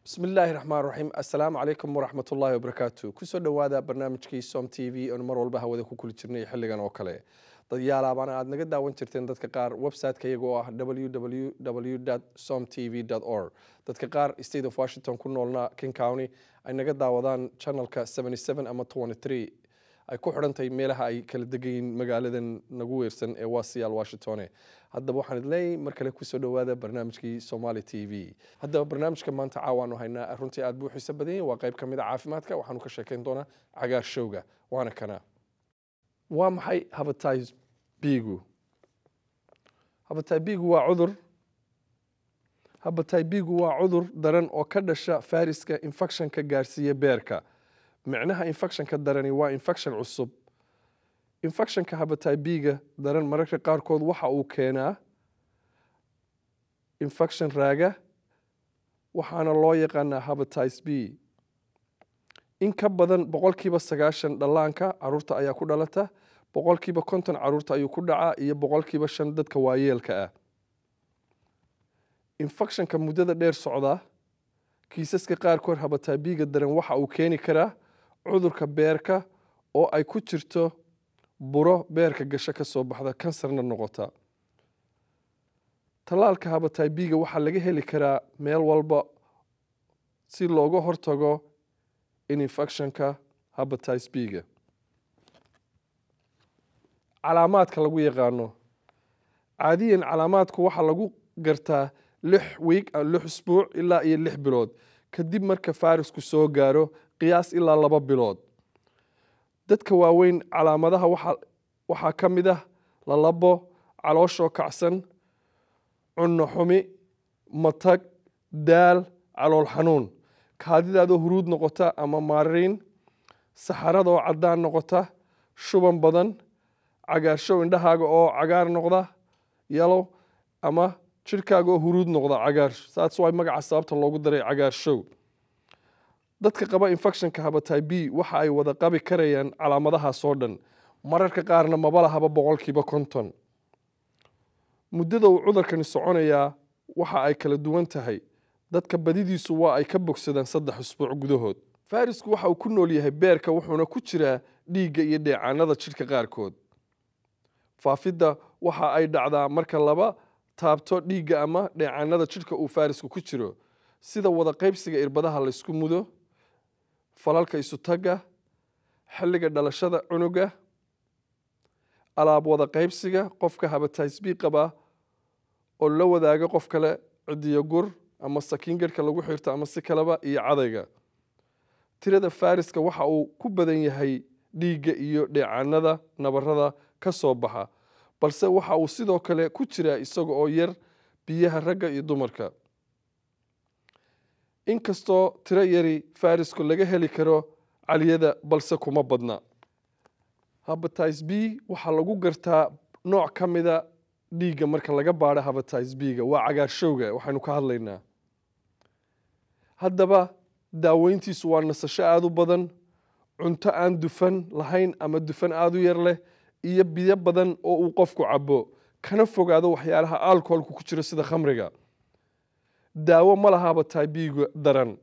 بسم الله الرحمن الرحيم السلام عليكم ورحمة الله وبركاته كسر دوادا برنامجكي سوم تي في أنا مرة والبها وذا كل جرني حلقة وكله ضيالا أنا عاد نقد داون ترتين دتكقار ويب سايت كيجوا www.somtv.org دتكقار state of Washington كنا لنا كين كاوني أي نقد داودان channel ك 77 أما 23 ay ku xidhantay meelaha ay kala degayn magaaladan nagu weersan ee Wasial Washington haddaba waxaan idleey mar kale ku soo dhawaada barnaamijkii Somali TV haddaba barnaamijka maanta caawaan haynaa runtii aad buu xiiso badan waa qayb kamid ah caafimaadka waxaanu ka sheekeyn doonaa cagaarshowga waana kana waa maxay hepatitis B-gu hepatitis B-gu waa cudur daran oo ka dhasha fayraska infection-ka gaarsiiya beerka معناها infection كدرني infection عصب infection كهبتاي بيجا درن مركز قاركود وحا أو كينا infection راجع وحنا الله يقنا hepatitis B إن كبدن بقول كيبا سجاشن دلانكا عرورتا أيا كودالتا بقول كيبا كونتن عرورتا أيو كودعا إيه بقول كيبا شندد كوايل كأ infection كمدة دير صعدة كيسس كقاركود hepatitis B درن وحا أو كيني كرا cudurka beerka oo ay ku jirto buro beerka gasho ka soo baxda kansarna noqota talaalka hepatitis B-ga waxa laga heli karaa meel walba si looga hortago infection-ka hepatitis B-ga calaamaadka lagu yaqaano caadiyan calaamaadku waxa lagu gartaa 6 usbuuc ilaa iyo 6 bilood kadib marka fayrasku soo gaaro qiyaas ilaa 2 bilood dadka waaweyn calaamadaha waxa kamid ah lalabo caloosho kacsan cunno xumi matag daal calool xanuun kaadidaado huruud noqota ama maariin saxarada oo cadaan noqota shuban badan cagaarshow indhahaaga oo cagaar noqda yellow ama jirkaaga oo huruud noqda cagaar saas way magaca sababta loogu daray cagaarshow dadka qaba infection-ka hepatitis B waxa ay wada qabi karayaan calaamadaha soo dhan mararka qaarna maba lahaba 50% muddada uu cudurkani soconaya waxa ay kala duwan tahay dadka badidiisu waa ay ka bogsadaan 3 usbuuc gudahood fayrasku waxa uu ku nool yahay beerka wuxuuna ku jiraa dhiigga iyo dheecaanada jirka qaarkood faafidda waxa ay dhacdaa marka laba taabto dhiigga ama dheecaanada jirka uu fayrasku ku jiro sida wada qaybsiga irbadaha la isku mudo falalka isu taga xilliga dhalashada cunuga alaab wada qaybsiga qofka hepatitis B qaba oo la wadaaga qof kale cidiyo gur ama sakiin garka lagu xirto ama si kaleba iyo cadayga tirada fayraska waxa uu ku badan yahay dhiigga iyo dheecaanada nabarada ka soo baxa balse waxa uu sidoo kale ku jira isaga oo yar biyaha ragga iyo dumarka inkastoo tiro yari fayrasku laga heli karo caliyada balse kuma badna hepatitis B waxa lagu gartaa nooc kamida dhiigga marka laga baaro hepatitis B-ga waa cagaarshowga waxaanu ka hadlaynaa haddaba daaweyntiisu waa nasasho aad u badan cunto aan dufan lahayn ama dufan aad u yar leh iyo biyo badan oo uu qofku cabo kana fogaado waxyaalaha alcoholku ku jiro sida khamriga daawo ma laha hepatitis B-ga daran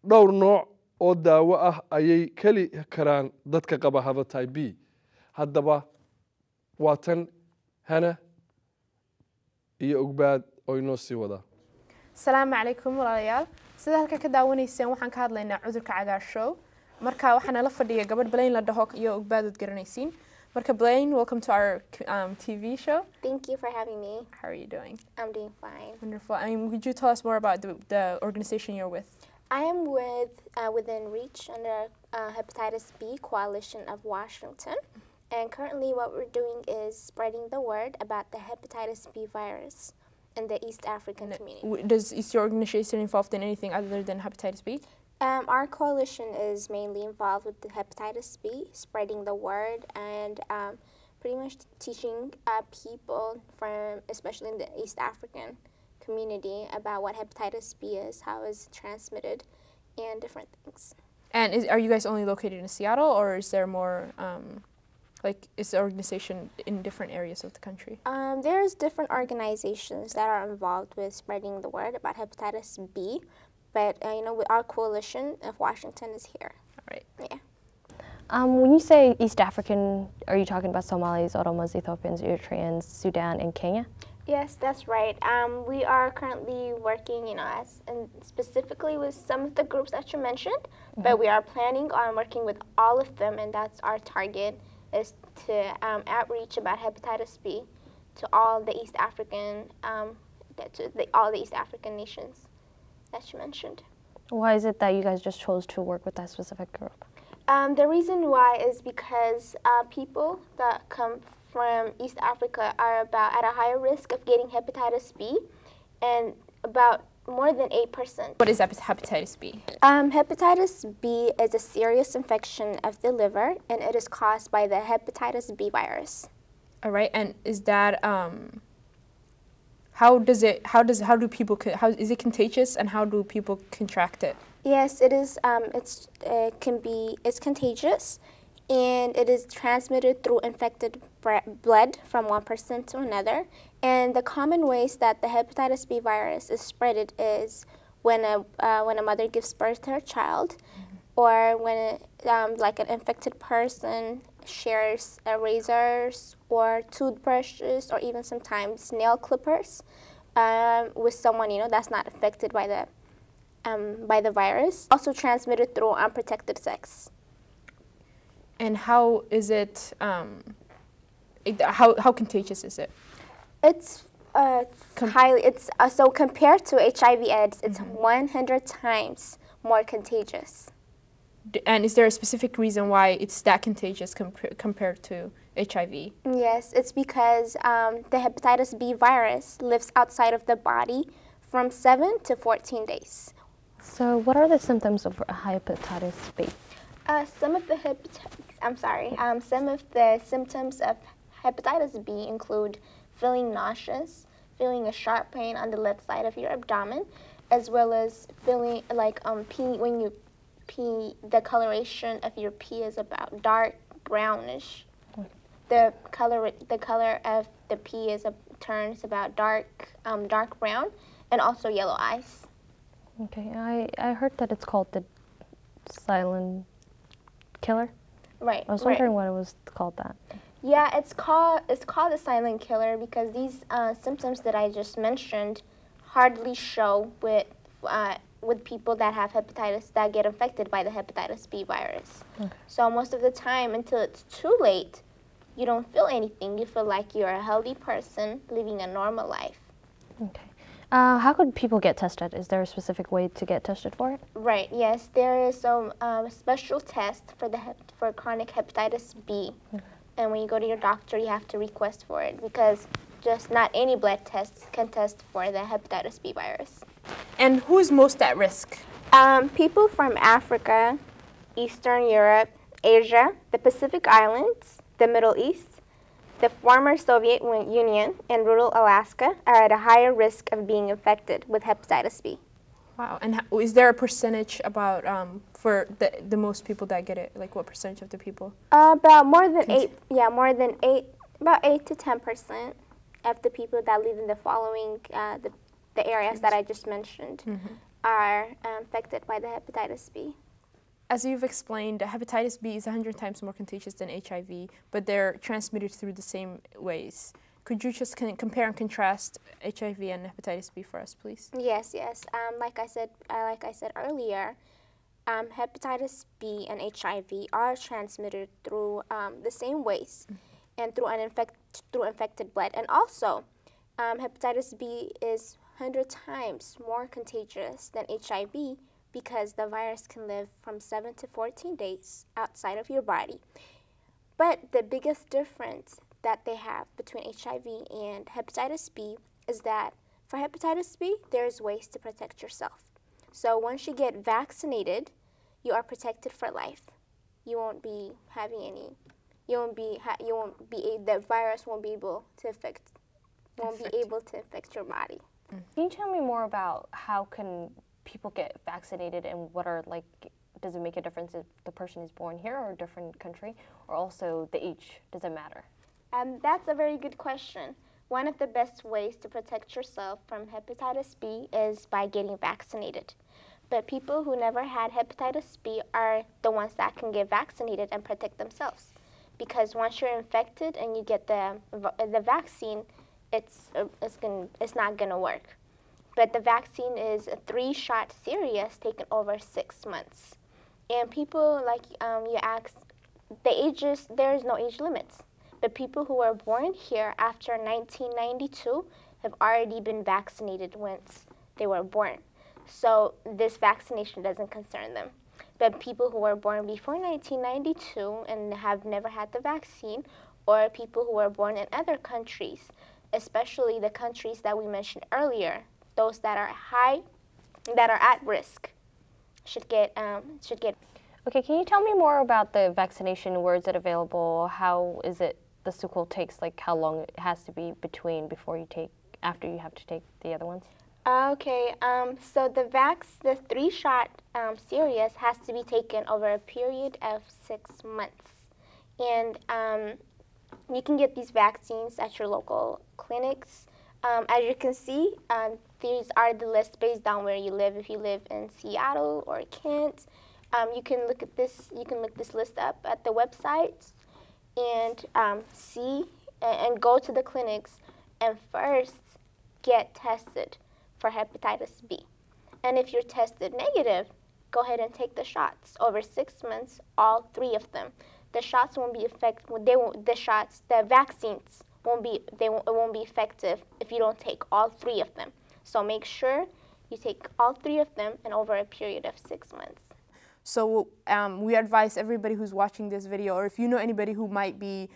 dhowr nooc oo daawo ah ayay kali karaan dadka qaba hepatitis B haddaba waa tan hana iyo ogbaad oo inoo sii wada السلام عليكم walaalayaal sida halka ka daawanayseen waxaan ka hadlaynaa cudurka cagaarshow marka waxaan la fadhiyaa gabadh Blaine la dhaho iyo ogbaadud garanaysiin marka Blaine, welcome to our TV show. Thank you for having me. How are you doing? I'm doing fine. Wonderful. I mean, could you tell us more about the organization you're with? I am within REACH under Hepatitis B Coalition of Washington. And currently what we're doing is spreading the word about the hepatitis B virus in the East African community. Is your organization involved in anything other than hepatitis B? Our coalition is mainly involved with the hepatitis B, spreading the word and pretty much teaching people from, especially in the East African community, about what hepatitis B is, how it's transmitted, and different things. And are you guys only located in Seattle, or is there more, is the organization in different areas of the country? There's different organizations that are involved with spreading the word about hepatitis B, but our coalition of Washington is here. All right. Yeah. When you say East African, are you talking about Somalis, Oromos, Ethiopians, Eritreans, Sudan, and Kenya? Yes, that's right. We are currently working, and specifically with some of the groups that you mentioned, but we are planning on working with all of them, and that's our target, is to outreach about hepatitis B to all the East African, all the East African nations that you mentioned. Why is it that you guys just chose to work with that specific group? The reason why is because people that come from East Africa are at a higher risk of getting hepatitis B, and about more than 8%. What is hepatitis B? Hepatitis B is a serious infection of the liver, and it is caused by the hepatitis B virus. All right, and is that is it contagious, and how do people contract it? Yes, it is. It's contagious, and it is transmitted through infected blood from one person to another. And the common ways that the hepatitis B virus is spread is when a mother gives birth to her child, or when like an infected person shares razors or toothbrushes, or even sometimes nail clippers with someone that's not affected by the virus. Also transmitted through unprotected sex. And how is it? How contagious is it? It's highly. It's so compared to HIV/AIDS, it's 100 times more contagious. And is there a specific reason why it's that contagious compared to HIV? Yes, it's because the hepatitis B virus lives outside of the body from 7 to 14 days. So what are the symptoms of hepatitis B? Some of the symptoms of hepatitis B include feeling nauseous, feeling a sharp pain on the left side of your abdomen, as well as feeling like pee. When you pee, the coloration of your pee is about dark brownish. The color of the pee turns about dark brown, and also yellow eyes. Okay, I heard that it's called the silent killer. Right. I was wondering why it was called that. Yeah, it's called the silent killer because these symptoms that I just mentioned hardly show with people that have hepatitis, that get infected by the hepatitis B virus. Okay. So most of the time, until it's too late, you don't feel anything. You feel like you're a healthy person living a normal life. Okay. How could people get tested? Is there a specific way to get tested for it? Right. Yes, there is some special test for chronic hepatitis B, and when you go to your doctor, you have to request for it because just not any blood test can test for the hepatitis B virus. And who is most at risk? People from Africa, Eastern Europe, Asia, the Pacific Islands, the Middle East, the former Soviet Union, and rural Alaska are at a higher risk of being infected with hepatitis B. Wow. And is there a percentage about for the most people that get it? Like what percentage of the people? About more than 8. Yeah, more than 8. About 8 to 10% of the people that live in the following the areas that I just mentioned are infected by the hepatitis B. As you've explained, hepatitis B is 100 times more contagious than HIV, but they're transmitted through the same ways. Could you just compare and contrast HIV and hepatitis B for us, please? Yes. Like I said earlier, hepatitis B and HIV are transmitted through the same ways, and through infected blood. And also, hepatitis B is 100 times more contagious than HIV, because the virus can live from 7 to 14 days outside of your body. But the biggest difference that they have between HIV and hepatitis B is that for hepatitis B, there's ways to protect yourself. So once you get vaccinated, you are protected for life. You won't be having any. The virus won't be able to infect your body. Can you tell me more about how can people get vaccinated, and what are, like, does it make a difference if the person is born here or a different country, or also the age, does it matter? That's a very good question. One of the best ways to protect yourself from hepatitis B is by getting vaccinated. But people who never had hepatitis B are the ones that can get vaccinated and protect themselves. Because once you're infected and you get the vaccine, it's not going to work. But the vaccine is a 3-shot series taken over 6 months. And people, like you asked, the ages, there is no age limits. But people who were born here after 1992 have already been vaccinated once they were born. So this vaccination doesn't concern them. But people who were born before 1992 and have never had the vaccine, or people who were born in other countries, especially the countries that we mentioned earlier, those that are at risk, should get. Okay, can you tell me more about the vaccination? Where is it available? How is it the sequel takes, like how long it has to be between after you have to take the other ones? Okay, so the 3-shot series has to be taken over a period of 6 months. And you can get these vaccines at your local clinics. As you can see, these are the lists based on where you live. If you live in Seattle or Kent, you can look at this. You can look this list up at the website and see and go to the clinics and first get tested for hepatitis B. And if you're tested negative, go ahead and take the shots. Over 6 months, all 3 of them. The shots won't be effective. The vaccines won't be effective if you don't take all 3 of them. So make sure you take all 3 of them and over a period of 6 months. So we advise everybody who's watching this video, or if you know anybody who might be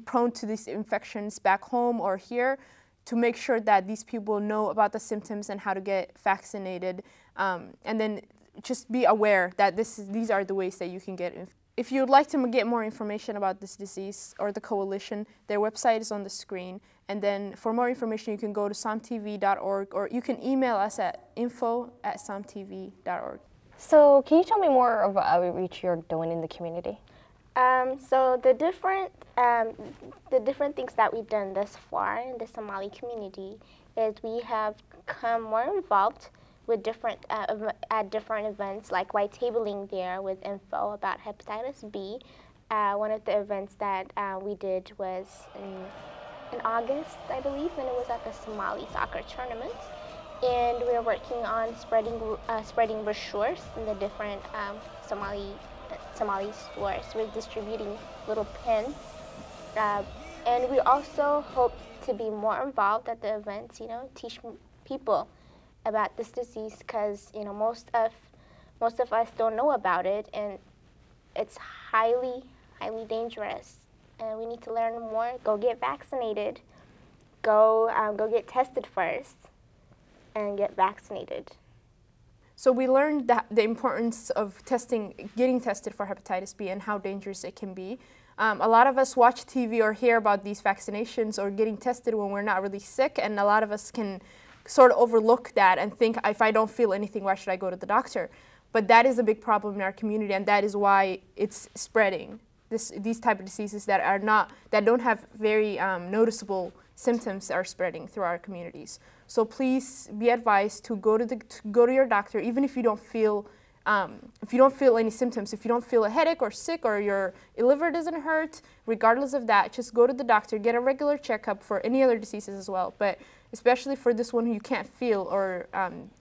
prone to these infections back home or here, to make sure that these people know about the symptoms and how to get vaccinated, and then just be aware that these are the ways that you can get. If you'd like to get more information about this disease or the coalition, their website is on the screen. And then for more information, you can go to somtv.org, or you can email us at info@somtv.org. So can you tell me more about outreach you're doing in the community? So the different things that we've done thus far in the Somali community is we have come more involved with at different events, like white tabling there with info about hepatitis B. One of the events that we did was in August, I believe, and it was at the Somali soccer tournament. And we're working on spreading brochures in the different Somali stores. We're distributing little pins, and we also hope to be more involved at the events. Teach people about this disease, because most of us don't know about it, and it's highly dangerous. And we need to learn more. Go get vaccinated. Go get tested first, and get vaccinated. So we learned the importance of getting tested for hepatitis B and how dangerous it can be. A lot of us watch TV or hear about these vaccinations or getting tested when we're not really sick, and a lot of us can sort of overlook that and think, if I don't feel anything, why should I go to the doctor? But that is a big problem in our community, and that is why it's spreading. These type of diseases that don't have very noticeable symptoms are spreading through our communities. So please be advised to go to your doctor, even if you don't feel any symptoms. If you don't feel a headache or sick, or your liver doesn't hurt, regardless of that, just go to the doctor. Get a regular checkup for any other diseases as well. But especially for this one, you can't feel or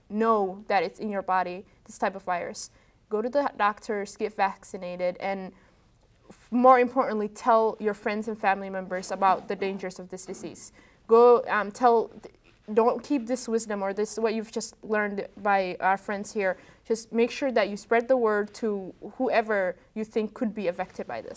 know that it's in your body, this type of virus. Go to the doctors, get vaccinated, and more importantly, tell your friends and family members about the dangers of this disease. Don't keep this wisdom or what you've just learned by our friends here. Just make sure that you spread the word to whoever you think could be affected by this.